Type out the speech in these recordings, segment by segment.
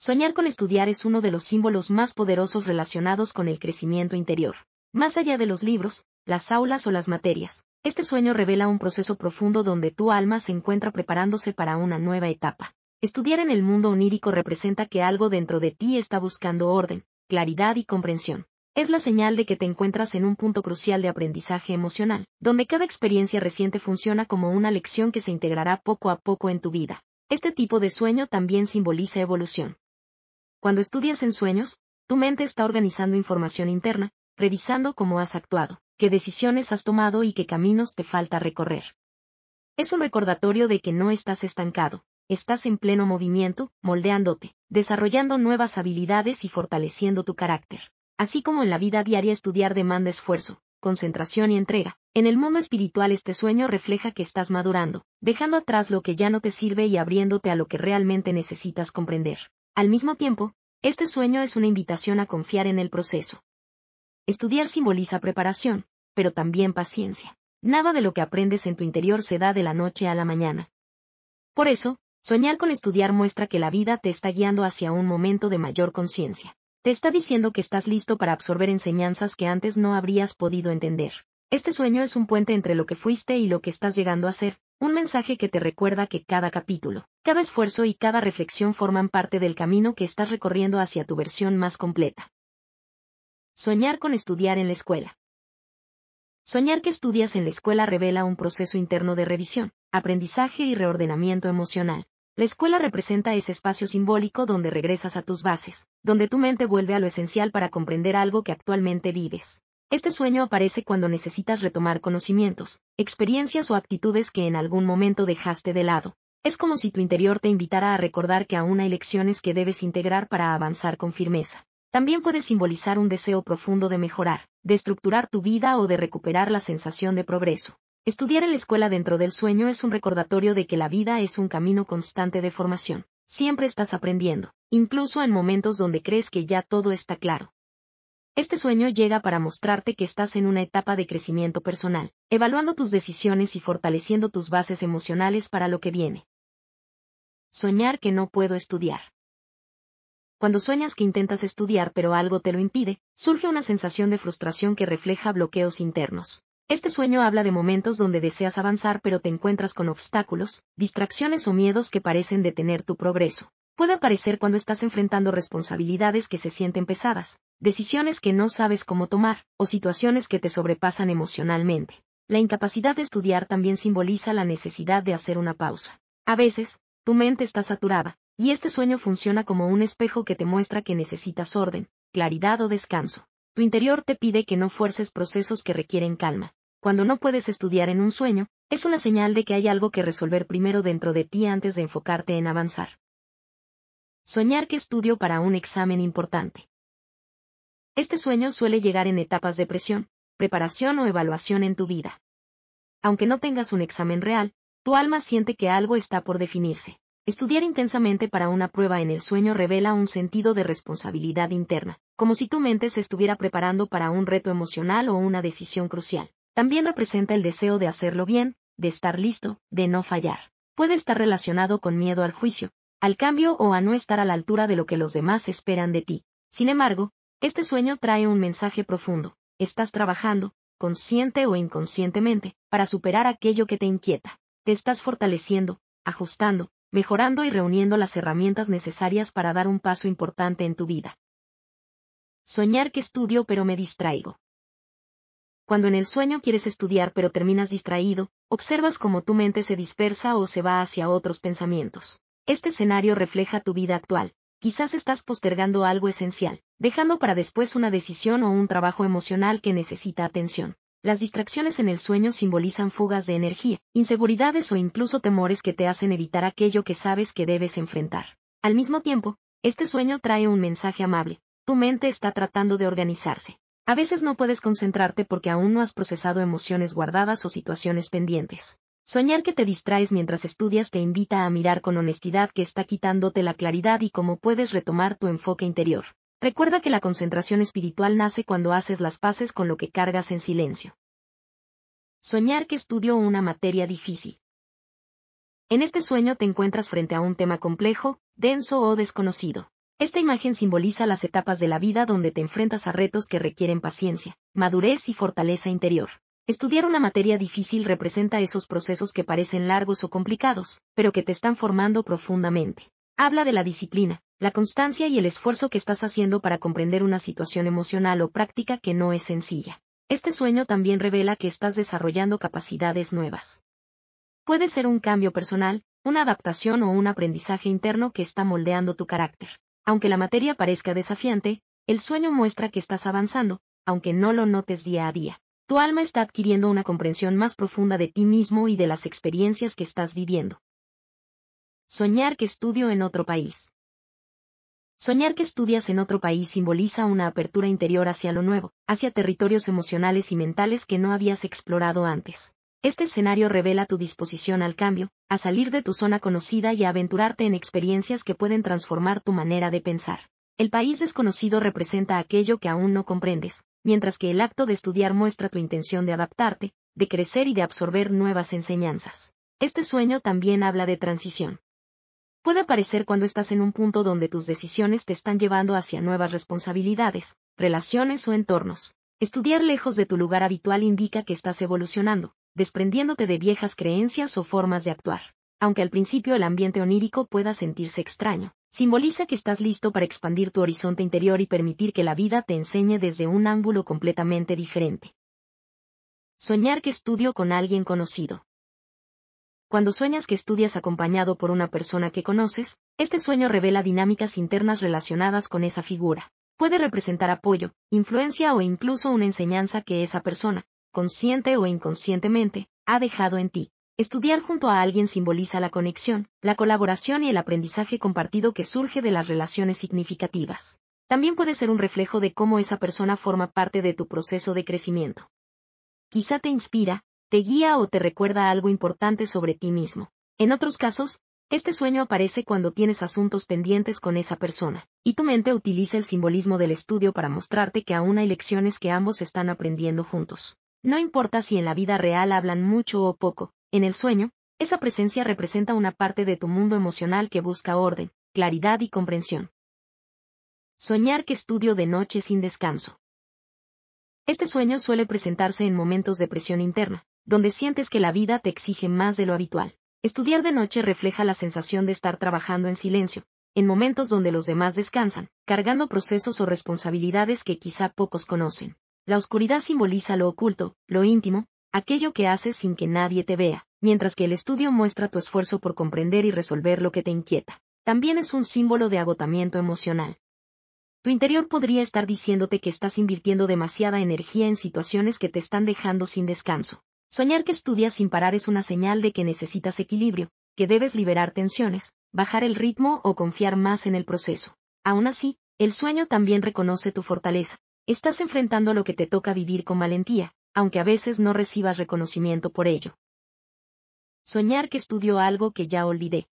Soñar con estudiar es uno de los símbolos más poderosos relacionados con el crecimiento interior. Más allá de los libros, las aulas o las materias, este sueño revela un proceso profundo donde tu alma se encuentra preparándose para una nueva etapa. Estudiar en el mundo onírico representa que algo dentro de ti está buscando orden, claridad y comprensión. Es la señal de que te encuentras en un punto crucial de aprendizaje emocional, donde cada experiencia reciente funciona como una lección que se integrará poco a poco en tu vida. Este tipo de sueño también simboliza evolución. Cuando estudias en sueños, tu mente está organizando información interna, revisando cómo has actuado, qué decisiones has tomado y qué caminos te falta recorrer. Es un recordatorio de que no estás estancado, estás en pleno movimiento, moldeándote, desarrollando nuevas habilidades y fortaleciendo tu carácter. Así como en la vida diaria estudiar demanda esfuerzo, concentración y entrega, en el mundo espiritual este sueño refleja que estás madurando, dejando atrás lo que ya no te sirve y abriéndote a lo que realmente necesitas comprender. Al mismo tiempo, este sueño es una invitación a confiar en el proceso. Estudiar simboliza preparación, pero también paciencia. Nada de lo que aprendes en tu interior se da de la noche a la mañana. Por eso, soñar con estudiar muestra que la vida te está guiando hacia un momento de mayor conciencia. Te está diciendo que estás listo para absorber enseñanzas que antes no habrías podido entender. Este sueño es un puente entre lo que fuiste y lo que estás llegando a ser, un mensaje que te recuerda que cada capítulo, cada esfuerzo y cada reflexión forman parte del camino que estás recorriendo hacia tu versión más completa. Soñar con estudiar en la escuela. Soñar que estudias en la escuela revela un proceso interno de revisión, aprendizaje y reordenamiento emocional. La escuela representa ese espacio simbólico donde regresas a tus bases, donde tu mente vuelve a lo esencial para comprender algo que actualmente vives. Este sueño aparece cuando necesitas retomar conocimientos, experiencias o actitudes que en algún momento dejaste de lado. Es como si tu interior te invitara a recordar que aún hay lecciones que debes integrar para avanzar con firmeza. También puede simbolizar un deseo profundo de mejorar, de estructurar tu vida o de recuperar la sensación de progreso. Estudiar en la escuela dentro del sueño es un recordatorio de que la vida es un camino constante de formación. Siempre estás aprendiendo, incluso en momentos donde crees que ya todo está claro. Este sueño llega para mostrarte que estás en una etapa de crecimiento personal, evaluando tus decisiones y fortaleciendo tus bases emocionales para lo que viene. Soñar que no puedo estudiar. Cuando sueñas que intentas estudiar pero algo te lo impide, surge una sensación de frustración que refleja bloqueos internos. Este sueño habla de momentos donde deseas avanzar pero te encuentras con obstáculos, distracciones o miedos que parecen detener tu progreso. Puede aparecer cuando estás enfrentando responsabilidades que se sienten pesadas, decisiones que no sabes cómo tomar, o situaciones que te sobrepasan emocionalmente. La incapacidad de estudiar también simboliza la necesidad de hacer una pausa. A veces, tu mente está saturada, y este sueño funciona como un espejo que te muestra que necesitas orden, claridad o descanso. Tu interior te pide que no fuerces procesos que requieren calma. Cuando no puedes estudiar en un sueño, es una señal de que hay algo que resolver primero dentro de ti antes de enfocarte en avanzar. Soñar que estudio para un examen importante. Este sueño suele llegar en etapas de presión, preparación o evaluación en tu vida. Aunque no tengas un examen real, tu alma siente que algo está por definirse. Estudiar intensamente para una prueba en el sueño revela un sentido de responsabilidad interna, como si tu mente se estuviera preparando para un reto emocional o una decisión crucial. También representa el deseo de hacerlo bien, de estar listo, de no fallar. Puede estar relacionado con miedo al juicio, al cambio o a no estar a la altura de lo que los demás esperan de ti. Sin embargo, este sueño trae un mensaje profundo. Estás trabajando, consciente o inconscientemente, para superar aquello que te inquieta. Te estás fortaleciendo, ajustando, mejorando y reuniendo las herramientas necesarias para dar un paso importante en tu vida. Soñar que estudio pero me distraigo. Cuando en el sueño quieres estudiar pero terminas distraído, observas cómo tu mente se dispersa o se va hacia otros pensamientos. Este escenario refleja tu vida actual. Quizás estás postergando algo esencial, dejando para después una decisión o un trabajo emocional que necesita atención. Las distracciones en el sueño simbolizan fugas de energía, inseguridades o incluso temores que te hacen evitar aquello que sabes que debes enfrentar. Al mismo tiempo, este sueño trae un mensaje amable. Tu mente está tratando de organizarse. A veces no puedes concentrarte porque aún no has procesado emociones guardadas o situaciones pendientes. Soñar que te distraes mientras estudias te invita a mirar con honestidad que está quitándote la claridad y cómo puedes retomar tu enfoque interior. Recuerda que la concentración espiritual nace cuando haces las paces con lo que cargas en silencio. Soñar que estudio una materia difícil. En este sueño te encuentras frente a un tema complejo, denso o desconocido. Esta imagen simboliza las etapas de la vida donde te enfrentas a retos que requieren paciencia, madurez y fortaleza interior. Estudiar una materia difícil representa esos procesos que parecen largos o complicados, pero que te están formando profundamente. Habla de la disciplina, la constancia y el esfuerzo que estás haciendo para comprender una situación emocional o práctica que no es sencilla. Este sueño también revela que estás desarrollando capacidades nuevas. Puede ser un cambio personal, una adaptación o un aprendizaje interno que está moldeando tu carácter. Aunque la materia parezca desafiante, el sueño muestra que estás avanzando, aunque no lo notes día a día. Tu alma está adquiriendo una comprensión más profunda de ti mismo y de las experiencias que estás viviendo. Soñar que estudio en otro país. Soñar que estudias en otro país simboliza una apertura interior hacia lo nuevo, hacia territorios emocionales y mentales que no habías explorado antes. Este escenario revela tu disposición al cambio, a salir de tu zona conocida y a aventurarte en experiencias que pueden transformar tu manera de pensar. El país desconocido representa aquello que aún no comprendes, mientras que el acto de estudiar muestra tu intención de adaptarte, de crecer y de absorber nuevas enseñanzas. Este sueño también habla de transición. Puede aparecer cuando estás en un punto donde tus decisiones te están llevando hacia nuevas responsabilidades, relaciones o entornos. Estudiar lejos de tu lugar habitual indica que estás evolucionando, desprendiéndote de viejas creencias o formas de actuar. Aunque al principio el ambiente onírico pueda sentirse extraño, simboliza que estás listo para expandir tu horizonte interior y permitir que la vida te enseñe desde un ángulo completamente diferente. Soñar que estudio con alguien conocido. Cuando sueñas que estudias acompañado por una persona que conoces, este sueño revela dinámicas internas relacionadas con esa figura. Puede representar apoyo, influencia o incluso una enseñanza que esa persona, consciente o inconscientemente, ha dejado en ti. Estudiar junto a alguien simboliza la conexión, la colaboración y el aprendizaje compartido que surge de las relaciones significativas. También puede ser un reflejo de cómo esa persona forma parte de tu proceso de crecimiento. Quizá te inspira, te guía o te recuerda algo importante sobre ti mismo. En otros casos, este sueño aparece cuando tienes asuntos pendientes con esa persona, y tu mente utiliza el simbolismo del estudio para mostrarte que aún hay lecciones que ambos están aprendiendo juntos. No importa si en la vida real hablan mucho o poco, en el sueño, esa presencia representa una parte de tu mundo emocional que busca orden, claridad y comprensión. Soñar que estudio de noche sin descanso. Este sueño suele presentarse en momentos de presión interna, donde sientes que la vida te exige más de lo habitual. Estudiar de noche refleja la sensación de estar trabajando en silencio, en momentos donde los demás descansan, cargando procesos o responsabilidades que quizá pocos conocen. La oscuridad simboliza lo oculto, lo íntimo, aquello que haces sin que nadie te vea, mientras que el estudio muestra tu esfuerzo por comprender y resolver lo que te inquieta. También es un símbolo de agotamiento emocional. Tu interior podría estar diciéndote que estás invirtiendo demasiada energía en situaciones que te están dejando sin descanso. Soñar que estudias sin parar es una señal de que necesitas equilibrio, que debes liberar tensiones, bajar el ritmo o confiar más en el proceso. Aún así, el sueño también reconoce tu fortaleza. Estás enfrentando lo que te toca vivir con valentía, aunque a veces no recibas reconocimiento por ello. Soñar que estudio algo que ya olvidé.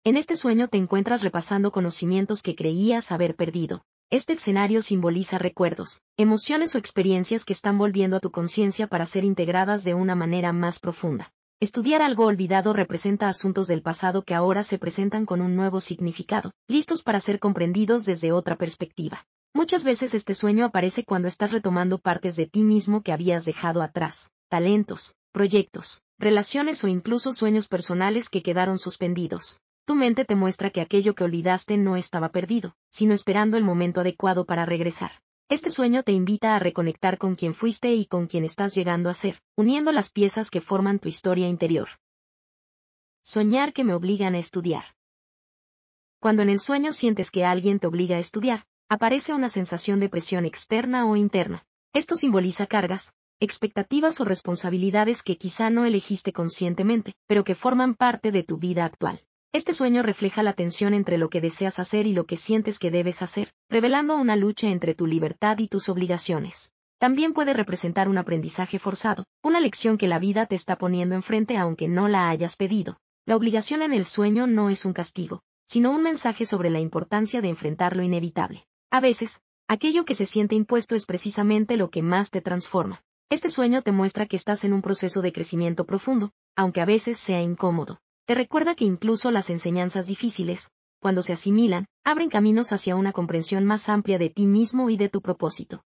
En este sueño te encuentras repasando conocimientos que creías haber perdido. Este escenario simboliza recuerdos, emociones o experiencias que están volviendo a tu conciencia para ser integradas de una manera más profunda. Estudiar algo olvidado representa asuntos del pasado que ahora se presentan con un nuevo significado, listos para ser comprendidos desde otra perspectiva. Muchas veces este sueño aparece cuando estás retomando partes de ti mismo que habías dejado atrás, talentos, proyectos, relaciones o incluso sueños personales que quedaron suspendidos. Tu mente te muestra que aquello que olvidaste no estaba perdido, sino esperando el momento adecuado para regresar. Este sueño te invita a reconectar con quien fuiste y con quien estás llegando a ser, uniendo las piezas que forman tu historia interior. Soñar que me obligan a estudiar. Cuando en el sueño sientes que alguien te obliga a estudiar, aparece una sensación de presión externa o interna. Esto simboliza cargas, expectativas o responsabilidades que quizá no elegiste conscientemente, pero que forman parte de tu vida actual. Este sueño refleja la tensión entre lo que deseas hacer y lo que sientes que debes hacer, revelando una lucha entre tu libertad y tus obligaciones. También puede representar un aprendizaje forzado, una lección que la vida te está poniendo enfrente aunque no la hayas pedido. La obligación en el sueño no es un castigo, sino un mensaje sobre la importancia de enfrentar lo inevitable. A veces, aquello que se siente impuesto es precisamente lo que más te transforma. Este sueño te muestra que estás en un proceso de crecimiento profundo, aunque a veces sea incómodo. Te recuerda que incluso las enseñanzas difíciles cuando se asimilan, abren caminos hacia una comprensión más amplia de ti mismo y de tu propósito.